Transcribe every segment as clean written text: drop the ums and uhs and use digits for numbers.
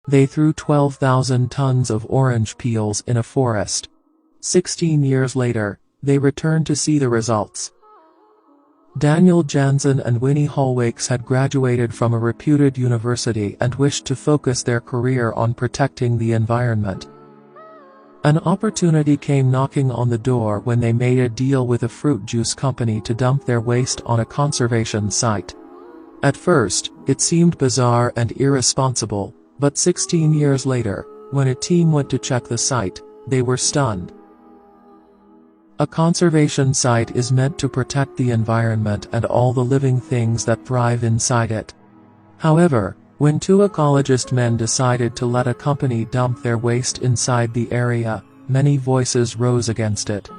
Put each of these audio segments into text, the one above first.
They threw 12,000 tons of orange peels in a forest. 16 years later, they returned to see the results. Daniel Jansen and Winnie Hallwakes had graduated from a reputed university and wished to focus their career on protecting the environment. An opportunity came knocking on the door when they made a deal with a fruit juice company to dump their waste on a conservation site. At first, it seemed bizarre and irresponsible, but 16 years later, when a team went to check the site, they were stunned. A conservation site is meant to protect the environment and all the living things that thrive inside it. However, when two ecologist men decided to let a company dump their waste inside the area, many voices rose against it.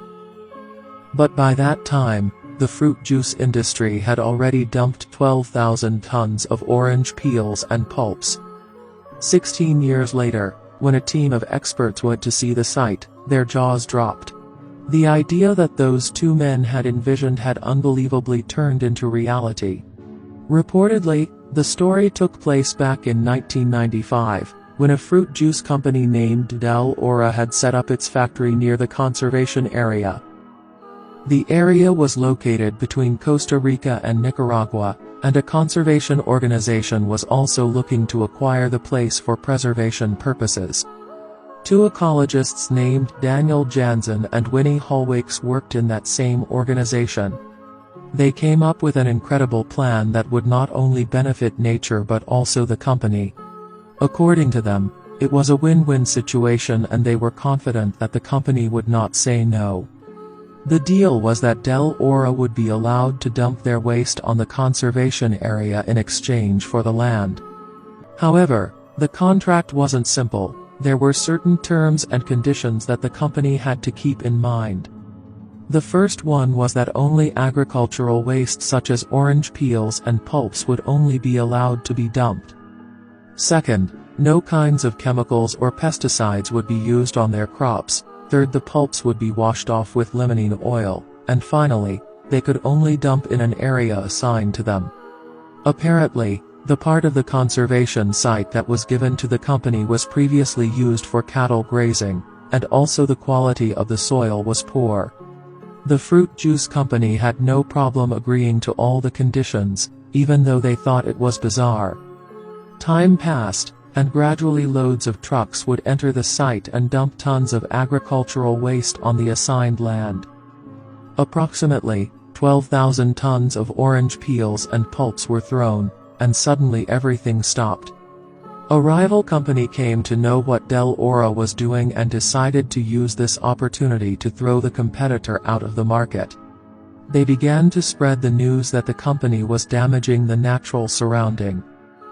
But by that time, the fruit juice industry had already dumped 12,000 tons of orange peels and pulps. 16 years later, when a team of experts went to see the site, their jaws dropped. The idea that those two men had envisioned had unbelievably turned into reality. Reportedly, the story took place back in 1995, when a fruit juice company named Del Oro had set up its factory near the conservation area. The area was located between Costa Rica and Nicaragua, and a conservation organization was also looking to acquire the place for preservation purposes. Two ecologists named Daniel Jansen and Winnie Hallwakes worked in that same organization. They came up with an incredible plan that would not only benefit nature but also the company. According to them, it was a win-win situation and they were confident that the company would not say no. The deal was that Del Oro would be allowed to dump their waste on the conservation area in exchange for the land. However, the contract wasn't simple. There were certain terms and conditions that the company had to keep in mind. The first one was that only agricultural waste such as orange peels and pulps would only be allowed to be dumped. Second, no kinds of chemicals or pesticides would be used on their crops. Third, the pulps would be washed off with limonene oil. And finally, they could only dump in an area assigned to them. Apparently, the part of the conservation site that was given to the company was previously used for cattle grazing, and also the quality of the soil was poor. The fruit juice company had no problem agreeing to all the conditions, even though they thought it was bizarre. Time passed, and gradually loads of trucks would enter the site and dump tons of agricultural waste on the assigned land. Approximately 12,000 tons of orange peels and pulps were thrown, and suddenly everything stopped. A rival company came to know what Del Oro was doing and decided to use this opportunity to throw the competitor out of the market. They began to spread the news that the company was damaging the natural surrounding.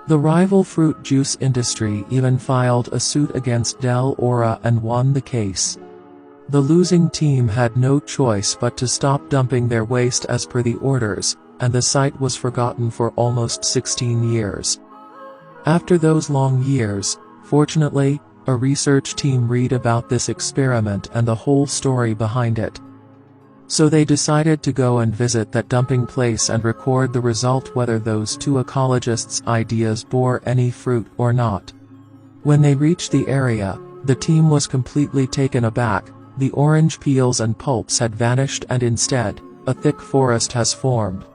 The rival fruit juice industry even filed a suit against Del Oro and won the case. The losing team had no choice but to stop dumping their waste as per the orders, and the site was forgotten for almost 16 years. After those long years, fortunately, a research team read about this experiment and the whole story behind it. So they decided to go and visit that dumping place and record the result, whether those two ecologists' ideas bore any fruit or not. When they reached the area, the team was completely taken aback. The orange peels and pulps had vanished and instead, a thick forest has formed.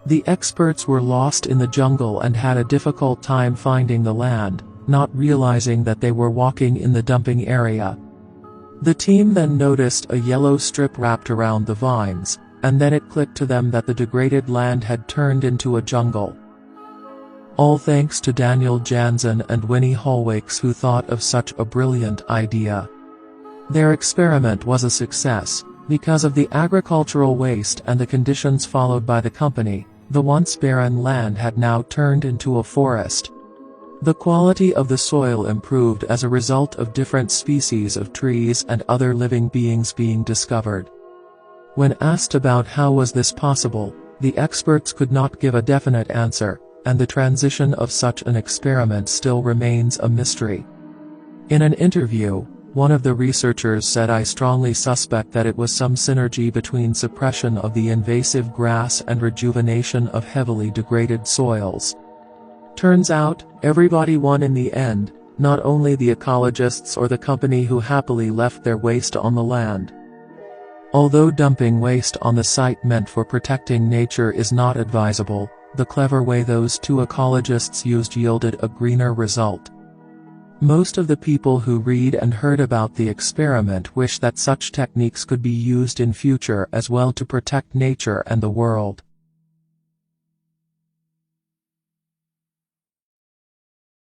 The experts were lost in the jungle and had a difficult time finding the land, not realizing that they were walking in the dumping area. The team then noticed a yellow strip wrapped around the vines, and then it clicked to them that the degraded land had turned into a jungle. All thanks to Daniel Jansen and Winnie Hallwakes, who thought of such a brilliant idea. Their experiment was a success. Because of the agricultural waste and the conditions followed by the company, the once barren land had now turned into a forest. The quality of the soil improved as a result of different species of trees and other living beings being discovered. When asked about how was this possible, the experts could not give a definite answer, and the transition of such an experiment still remains a mystery. In an interview, one of the researchers said, "I strongly suspect that it was some synergy between suppression of the invasive grass and rejuvenation of heavily degraded soils." Turns out, everybody won in the end. not only the ecologists or the company who happily left their waste on the land. Although dumping waste on the site meant for protecting nature is not advisable, the clever way those two ecologists used yielded a greener result. Most of the people who read and heard about the experiment wish that such techniques could be used in future as well to protect nature and the world.